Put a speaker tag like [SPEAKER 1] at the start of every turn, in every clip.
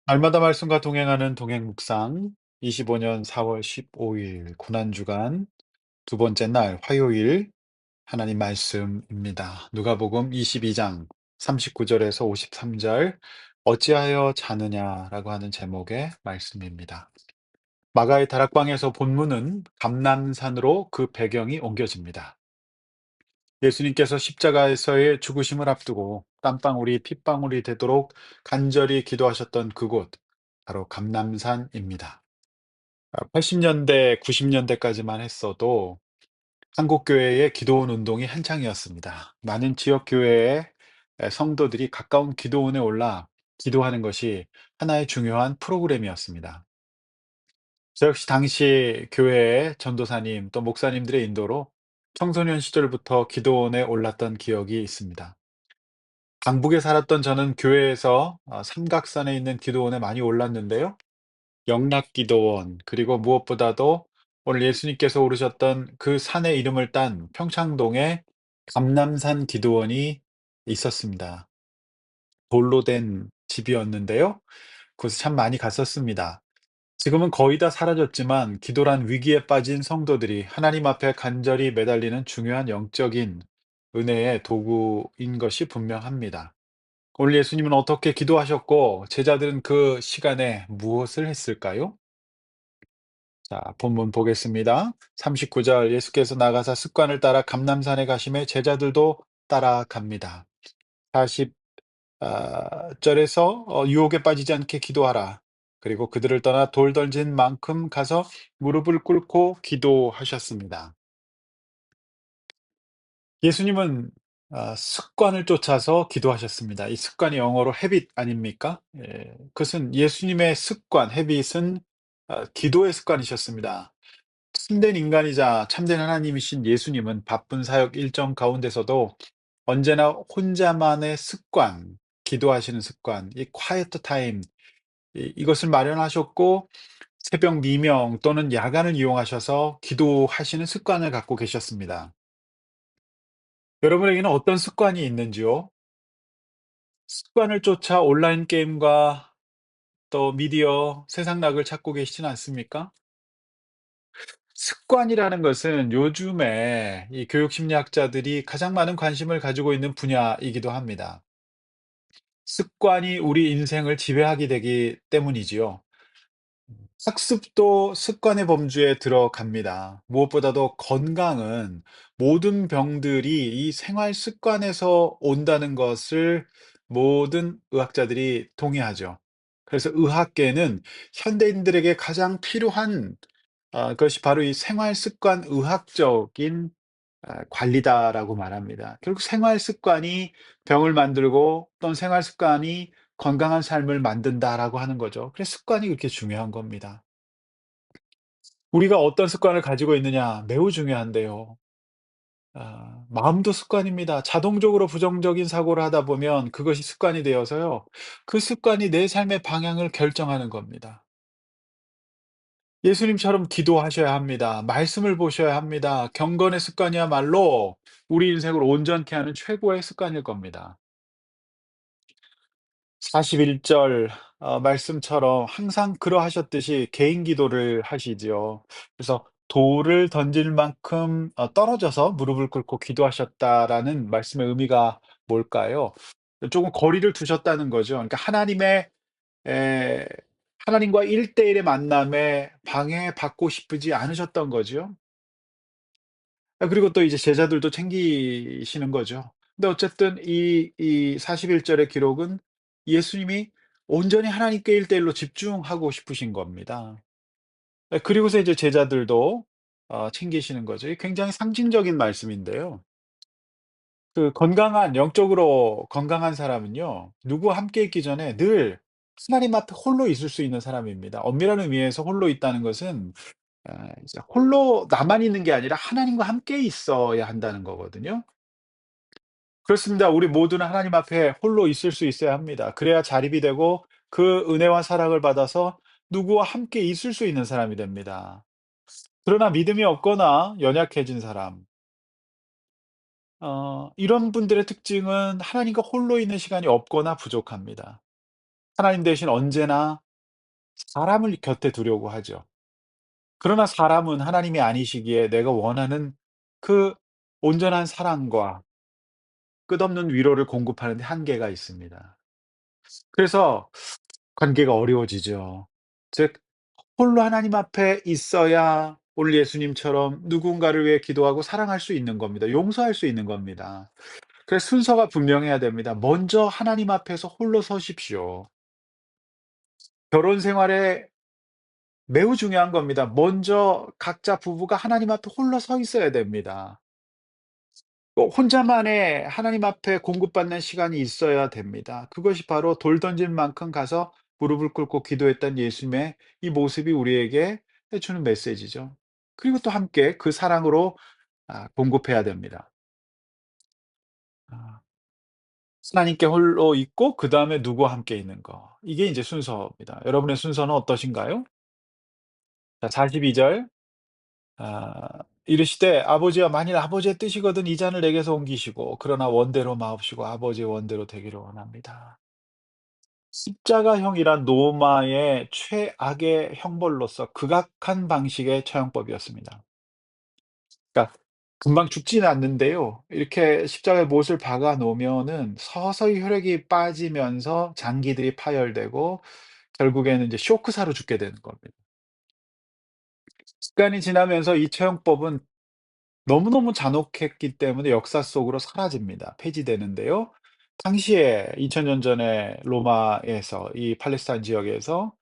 [SPEAKER 1] 날마다 말씀과 동행하는 동행 묵상 25년 4월 15일 고난주간 두 번째 날 화요일 하나님 말씀입니다. 누가복음 22장 39절에서 53절 어찌하여 자느냐라고 하는 제목의 말씀입니다. 마가의 다락방에서 본문은 감람산으로 그 배경이 옮겨집니다. 예수님께서 십자가에서의 죽으심을 앞두고 땀방울이 핏방울이 되도록 간절히 기도하셨던 그곳, 바로 감람산입니다. 80년대, 90년대까지만 했어도 한국 교회의 기도원 운동이 한창이었습니다. 많은 지역 교회의 성도들이 가까운 기도원에 올라 기도하는 것이 하나의 중요한 프로그램이었습니다. 저 역시 당시 교회의 전도사님 또 목사님들의 인도로 청소년 시절부터 기도원에 올랐던 기억이 있습니다. 강북에 살았던 저는 교회에서 삼각산에 있는 기도원에 많이 올랐는데요. 영락기도원, 그리고 무엇보다도 오늘 예수님께서 오르셨던 그 산의 이름을 딴 평창동에 감람산 기도원이 있었습니다. 돌로 된 집이었는데요. 그곳에 참 많이 갔었습니다. 지금은 거의 다 사라졌지만 기도란 위기에 빠진 성도들이 하나님 앞에 간절히 매달리는 중요한 영적인 은혜의 도구인 것이 분명합니다. 오늘 예수님은 어떻게 기도하셨고 제자들은 그 시간에 무엇을 했을까요? 자, 본문 보겠습니다. 39절 예수께서 나가사 습관을 따라 감람산에 가심에 제자들도 따라갑니다. 40 절에서 유혹에 빠지지 않게 기도하라. 그리고 그들을 떠나 돌 던진 만큼 가서 무릎을 꿇고 기도하셨습니다. 예수님은 습관을 쫓아서 기도하셨습니다. 이 습관이 영어로 habit 아닙니까? 예, 그것은 예수님의 습관, habit은 기도의 습관이셨습니다. 참된 인간이자 참된 하나님이신 예수님은 바쁜 사역 일정 가운데서도 언제나 혼자만의 습관, 기도하시는 습관, 이 quiet time, 이것을 마련하셨고 새벽 미명 또는 야간을 이용하셔서 기도하시는 습관을 갖고 계셨습니다. 여러분에게는 어떤 습관이 있는지요? 습관을 쫓아 온라인 게임과 또 미디어, 세상 낙을 찾고 계시진 않습니까? 습관이라는 것은 요즘에 이 교육 심리학자들이 가장 많은 관심을 가지고 있는 분야이기도 합니다. 습관이 우리 인생을 지배하게 되기 때문이지요. 학습도 습관의 범주에 들어갑니다. 무엇보다도 건강은 모든 병들이 이 생활 습관에서 온다는 것을 모든 의학자들이 동의하죠. 그래서 의학계는 현대인들에게 가장 필요한 그것이 바로 이 생활 습관 의학적인 관리다라고 말합니다. 결국 생활 습관이 병을 만들고 또는 생활 습관이 건강한 삶을 만든다라고 하는 거죠. 그래서 습관이 그렇게 중요한 겁니다. 우리가 어떤 습관을 가지고 있느냐 매우 중요한데요. 마음도 습관입니다. 자동적으로 부정적인 사고를 하다 보면 그것이 습관이 되어서요. 그 습관이 내 삶의 방향을 결정하는 겁니다. 예수님처럼 기도하셔야 합니다. 말씀을 보셔야 합니다. 경건의 습관이야말로 우리 인생을 온전케 하는 최고의 습관일 겁니다. 41절 말씀처럼 항상 그러하셨듯이 개인 기도를 하시지요. 그래서 돌을 던질 만큼 떨어져서 무릎을 꿇고 기도하셨다라는 말씀의 의미가 뭘까요? 조금 거리를 두셨다는 거죠. 그러니까 에 하나님과 1대1의 만남에 방해받고 싶으지 않으셨던 거죠. 그리고 또 이제 제자들도 챙기시는 거죠. 근데 어쨌든 이 41 절의 기록은 예수님이 온전히 하나님께 1대1로 집중하고 싶으신 겁니다. 그리고서 이제 제자들도 챙기시는 거죠. 이 굉장히 상징적인 말씀인데요. 그 건강한 영적으로 건강한 사람은요. 누구와 함께 있기 전에 늘 하나님 앞에 홀로 있을 수 있는 사람입니다. 엄밀한 의미에서 홀로 있다는 것은 이제 홀로 나만 있는 게 아니라 하나님과 함께 있어야 한다는 거거든요. 그렇습니다. 우리 모두는 하나님 앞에 홀로 있을 수 있어야 합니다. 그래야 자립이 되고 그 은혜와 사랑을 받아서 누구와 함께 있을 수 있는 사람이 됩니다. 그러나 믿음이 없거나 연약해진 사람, 이런 분들의 특징은 하나님과 홀로 있는 시간이 없거나 부족합니다. 하나님 대신 언제나 사람을 곁에 두려고 하죠. 그러나 사람은 하나님이 아니시기에 내가 원하는 그 온전한 사랑과 끝없는 위로를 공급하는 데 한계가 있습니다. 그래서 관계가 어려워지죠. 즉 홀로 하나님 앞에 있어야 오늘 예수님처럼 누군가를 위해 기도하고 사랑할 수 있는 겁니다. 용서할 수 있는 겁니다. 그래서 순서가 분명해야 됩니다. 먼저 하나님 앞에서 홀로 서십시오. 결혼 생활에 매우 중요한 겁니다. 먼저 각자 부부가 하나님 앞에 홀로 서 있어야 됩니다. 꼭 혼자만의 하나님 앞에 공급받는 시간이 있어야 됩니다. 그것이 바로 돌 던질 만큼 가서 무릎을 꿇고 기도했던 예수님의 이 모습이 우리에게 해주는 메시지죠. 그리고 또 함께 그 사랑으로 공급해야 됩니다. 아 하나님께 홀로 있고 그다음에 누구와 함께 있는 거. 이게 이제 순서입니다. 여러분의 순서는 어떠신가요? 자 42 절. 이르시되 아버지여 만일 아버지의 뜻이거든 이 잔을 내게서 옮기시고 그러나 원대로 마옵시고 아버지의 원대로 되기를 원합니다. 십자가형이란 로마의 최악의 형벌로서 극악한 방식의 처형법이었습니다. 그러니까 금방 죽지는 않는데요. 이렇게 십자가에 못을 박아 놓으면은 서서히 혈액이 빠지면서 장기들이 파열되고 결국에는 이제 쇼크사로 죽게 되는 겁니다. 시간이 지나면서 이 처형법은 너무너무 잔혹했기 때문에 역사 속으로 사라집니다. 폐지되는데요. 당시에 2000년 전에 로마에서 이 팔레스타인 지역에서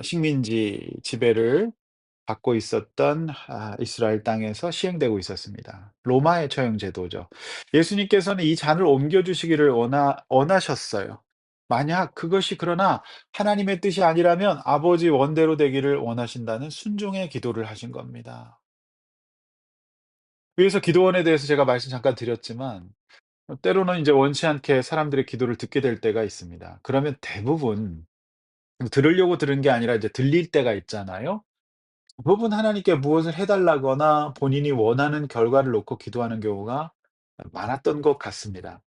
[SPEAKER 1] 식민지 지배를 받고 있었던 이스라엘 땅에서 시행되고 있었습니다. 로마의 처형 제도죠. 예수님께서는 이 잔을 옮겨 주시기를 원하셨어요. 만약 그것이 그러나 하나님의 뜻이 아니라면 아버지 원대로 되기를 원하신다는 순종의 기도를 하신 겁니다. 위에서 기도원에 대해서 제가 말씀 잠깐 드렸지만 때로는 인제 원치 않게 사람들의 기도를 듣게 될 때가 있습니다. 그러면 대부분 들으려고 들은 게 아니라 이제 들릴 때가 있잖아요. 대부분 하나님께 무엇을 해 달라거나 본인이 원하는 결과를 놓고 기도하는 경우가 많았던 것 같습니다.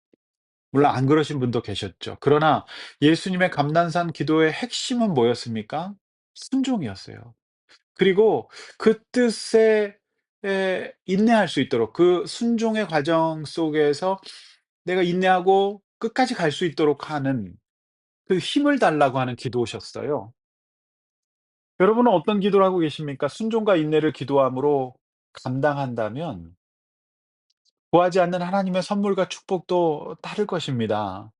[SPEAKER 1] 물론 안 그러신 분도 계셨죠. 그러나 예수님의 감난산 기도의 핵심은 뭐였습니까? 순종이었어요. 그리고 그 뜻에 인내할 수 있도록 그 순종의 과정 속에서 내가 인내하고 끝까지 갈 수 있도록 하는 그 힘을 달라고 하는 기도셨어요. 여러분은 어떤 기도를 하고 계십니까? 순종과 인내를 기도함으로 감당한다면 구하지 않는 하나님의 선물과 축복도 따를 것입니다.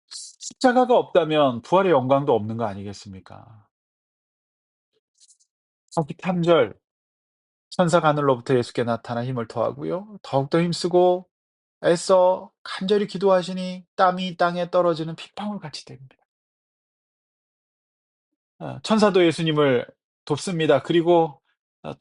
[SPEAKER 1] 십자가가 없다면 부활의 영광도 없는 거 아니겠습니까? 43 절 천사가 하늘로부터 예수께 나타나 힘을 더하고요. 더욱더 힘쓰고 애써 간절히 기도하시니 땀이 땅에 떨어지는 핏방울같이 됩니다. 천사도 예수님을 돕습니다. 그리고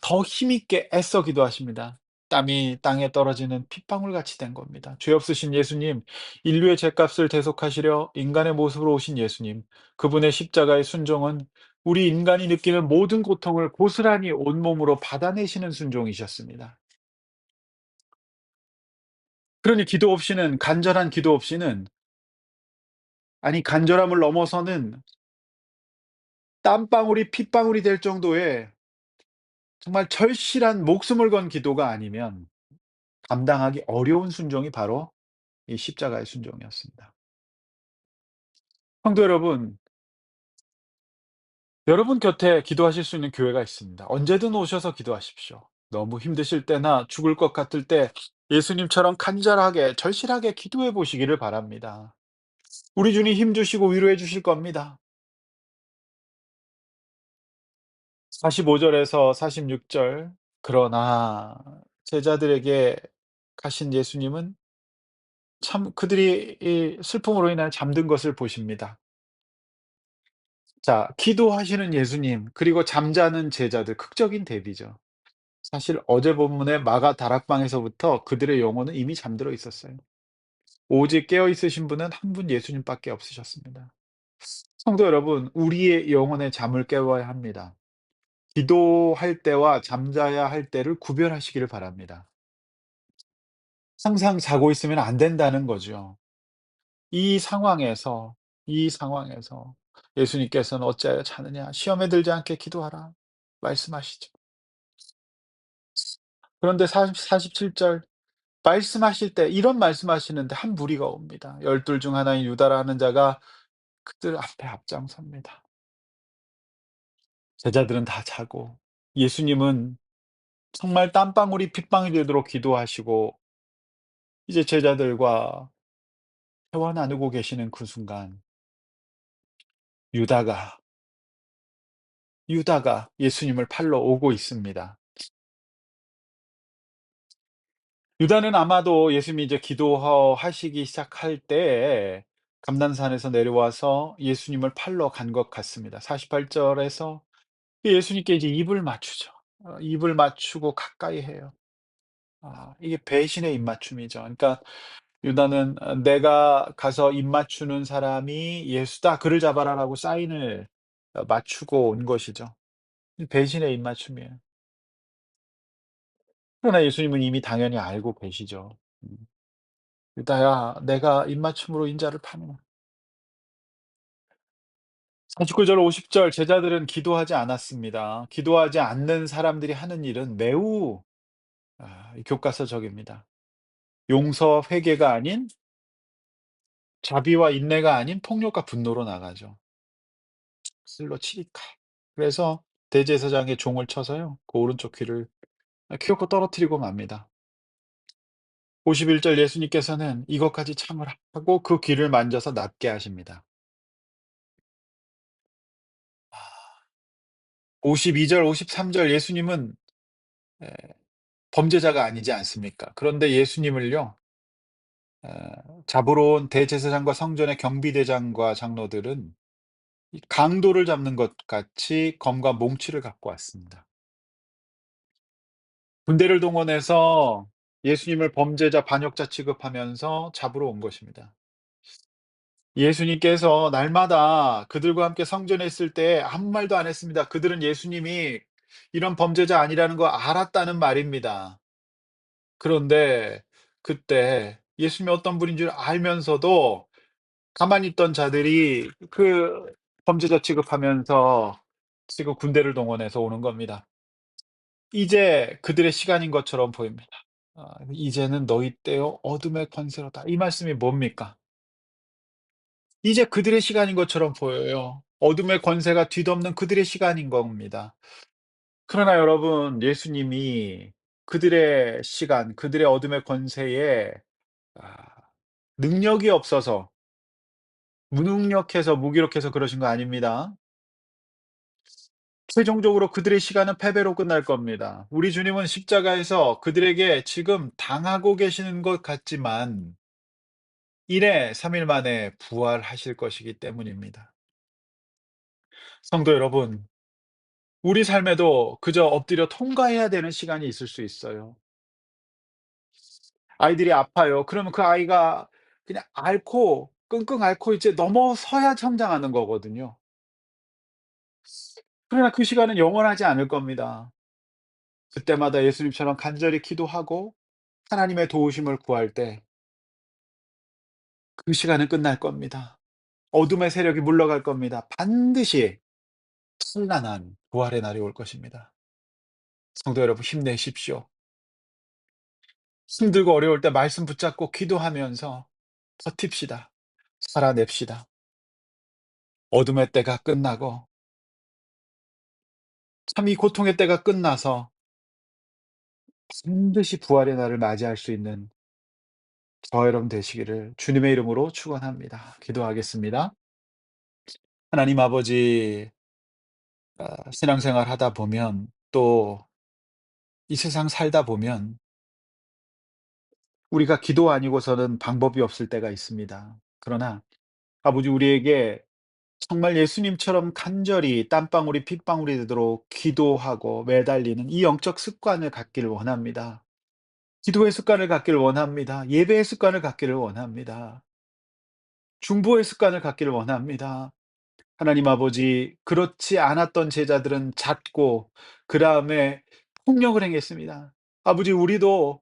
[SPEAKER 1] 더 힘있게 애써 기도하십니다. 땀이 땅에 떨어지는 핏방울같이 된 겁니다. 죄 없으신 예수님, 인류의 죄값을 대속하시려 인간의 모습으로 오신 예수님, 그분의 십자가의 순종은 우리 인간이 느끼는 모든 고통을 고스란히 온몸으로 받아내시는 순종이셨습니다. 그러니 기도 없이는 간절한 기도 없이는 아니 간절함을 넘어서는 땀방울이 핏방울이 될 정도의 정말 절실한 목숨을 건 기도가 아니면 감당하기 어려운 순종이 바로 이 십자가의 순종이었습니다. 성도 여러분, 여러분 곁에 기도하실 수 있는 교회가 있습니다. 언제든 오셔서 기도하십시오. 너무 힘드실 때나 죽을 것 같을 때 예수님처럼 간절하게 절실하게 기도해 보시기를 바랍니다. 우리 주님 힘 주시고 위로해 주실 겁니다. 45 절에서 46절 그러나 제자들에게 가신 예수님은 참 그들이 이 슬픔으로 인하여 잠든 것을 보십니다. 자 기도하시는 예수님 그리고 잠자는 제자들 극적인 대비죠. 사실 어제 본문의 마가 다락방에서부터 그들의 영혼은 이미 잠들어 있었어요. 오직 깨어 있으신 분은 한 분 예수님밖에 없으셨습니다. 성도 여러분, 우리의 영혼의 잠을 깨워야 합니다. 기도할 때와 잠자야 할 때를 구별하시기를 바랍니다. 항상 자고 있으면 안 된다는 거죠. 이 상황에서 이 상황에서 예수님께서는 "어찌하여 자느냐 시험에 들지 않게 기도하라." 말씀하시죠. 그런데 47절 말씀하실 때 이런 말씀하시는데 한 무리가 옵니다. 열둘 중 하나인 유다라는 자가 그들 앞에 앞장섭니다. 제자들은 다 자고 예수님은 정말 땀방울이 핏방울이 되도록 기도하시고 이제 제자들과 대화 나누고 계시는 그 순간 유다가 예수님을 팔러 오고 있습니다. 유다는 아마도 예수님이 이제 기도하시기 시작할 때에 감난산에서 내려와서 예수님을 팔러 간 것 같습니다. 48 절에서 예수님께 이제 입을 맞추죠. 입을 맞추고 가까이 해요. 이게 배신의 입맞춤이죠. 그러니까 유다는 '내가 가서 입 맞추는 사람이 예수다. 그를 잡아라.'라고 사인을 맞추고 온 것이죠. 배신의 입맞춤이에요. 그러나 예수님은 이미 당연히 알고 계시죠. 음. "유다야 내가 입맞춤으로 인자를 파노." 49절 50절 제자들은 기도하지 않았습니다. 기도하지 않는 사람들이 하는 일은 매우 교과서적입니다. 용서 회개가 아닌 자비와 인내가 아닌 폭력과 분노로 나가죠. 실로 치리까. 그래서 대제사장의 종을 쳐서요. 그 오른쪽 귀를 퀴고 떨어뜨리고 맙니다. 51절 예수님께서는 "이것까지 참으라." 하고 그 귀를 만져서 낫게 하십니다. 52절 53절 예수님은 에 범죄자가 아니지 않습니까? 그런데 예수님을요 잡으러 온 대제사장과 성전의 경비대장과 장로들은 이 강도를 잡는 것 같이 검과 몽치를 갖고 왔습니다. 군대를 동원해서 예수님을 범죄자, 반역자 취급하면서 잡으러 온 것입니다. 예수님께서 날마다 그들과 함께 성전에 있을 때 아무 말도 안 했습니다. 그들은 예수님이 이런 범죄자 아니라는 거 알았다는 말입니다. 그런데 그때 예수님이 어떤 분인 줄 알면서도 가만히 있던 자들이 그 범죄자 취급하면서 지금 군대를 동원해서 오는 겁니다. 이제 그들의 시간인 것처럼 보입니다. "이제는 너희 때요 어둠의 권세로다." 이 말씀이 뭡니까? 이제 그들의 시간인 것처럼 보여요. 어둠의 권세가 뒤덮는 그들의 시간인 겁니다. 그러나 여러분 예수님이 그들의 시간, 그들의 어둠의 권세에 아 능력이 없어서 무능력해서 무기력해서 그러신 거 아닙니다. 최종적으로 그들의 시간은 패배로 끝날 겁니다. 우리 주님은 십자가에서 그들에게 지금 당하고 계시는 것 같지만 이내 3일 만에 부활하실 것이기 때문입니다. 성도 여러분, 우리 삶에도 그저 엎드려 통과해야 되는 시간이 있을 수 있어요. 아이들이 아파요. 그러면 그 아이가 그냥 앓고 끙끙 앓고 이제 넘어서야 성장하는 거거든요. 그러나 그 시간은 영원하지 않을 겁니다. 그때마다 예수님처럼 간절히 기도하고 하나님의 도우심을 구할 때 그 시간은 끝날 겁니다. 어둠의 세력이 물러갈 겁니다. 반드시 찬란한 부활의 날이 올 것입니다. 성도 여러분 힘내십시오. 힘들고 어려울 때 말씀 붙잡고 기도하면서 버팁시다. 살아냅시다. 어둠의 때가 끝나고 참 이 고통의 때가 끝나서 반드시 부활의 날을 맞이할 수 있는 저와 여러분 되시기를 주님의 이름으로 축원합니다. 기도하겠습니다. 하나님 아버지 신앙생활 하다 보면 또 이 세상 살다 보면 우리가 기도 아니고서는 방법이 없을 때가 있습니다. 그러나 아버지 우리에게 정말 예수님처럼 간절히 땀방울이 핏방울이 되도록 기도하고 매달리는 이 영적 습관을 갖기를 원합니다. 기도의 습관을 갖기를 원합니다. 예배의 습관을 갖기를 원합니다. 중보의 습관을 갖기를 원합니다. 하나님 아버지 그렇지 않았던 제자들은 잦고 그다음에 폭력을 행했습니다. 아버지 우리도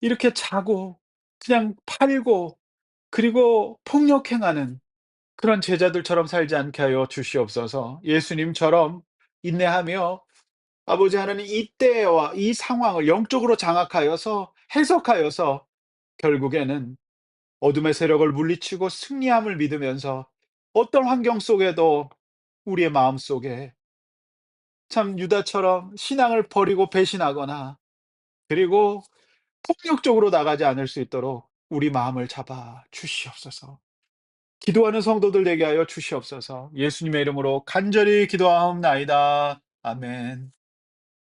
[SPEAKER 1] 이렇게 자고 그냥 팔고 그리고 폭력 행하는 그런 제자들처럼 살지 않게 하여 주시옵소서. 예수님처럼 인내하며 아버지 하나님 이때와 이 상황을 영적으로 장악하여서 해석하여서 결국에는 어둠의 세력을 물리치고 승리함을 믿으면서 어떤 환경 속에도 우리의 마음속에 참 유다처럼 신앙을 버리고 배신하거나 그리고 폭력적으로 나가지 않을 수 있도록 우리 마음을 잡아 주시옵소서. 기도하는 성도들 되게 하여 주시옵소서. 예수님의 이름으로 간절히 기도하옵나이다. 아멘.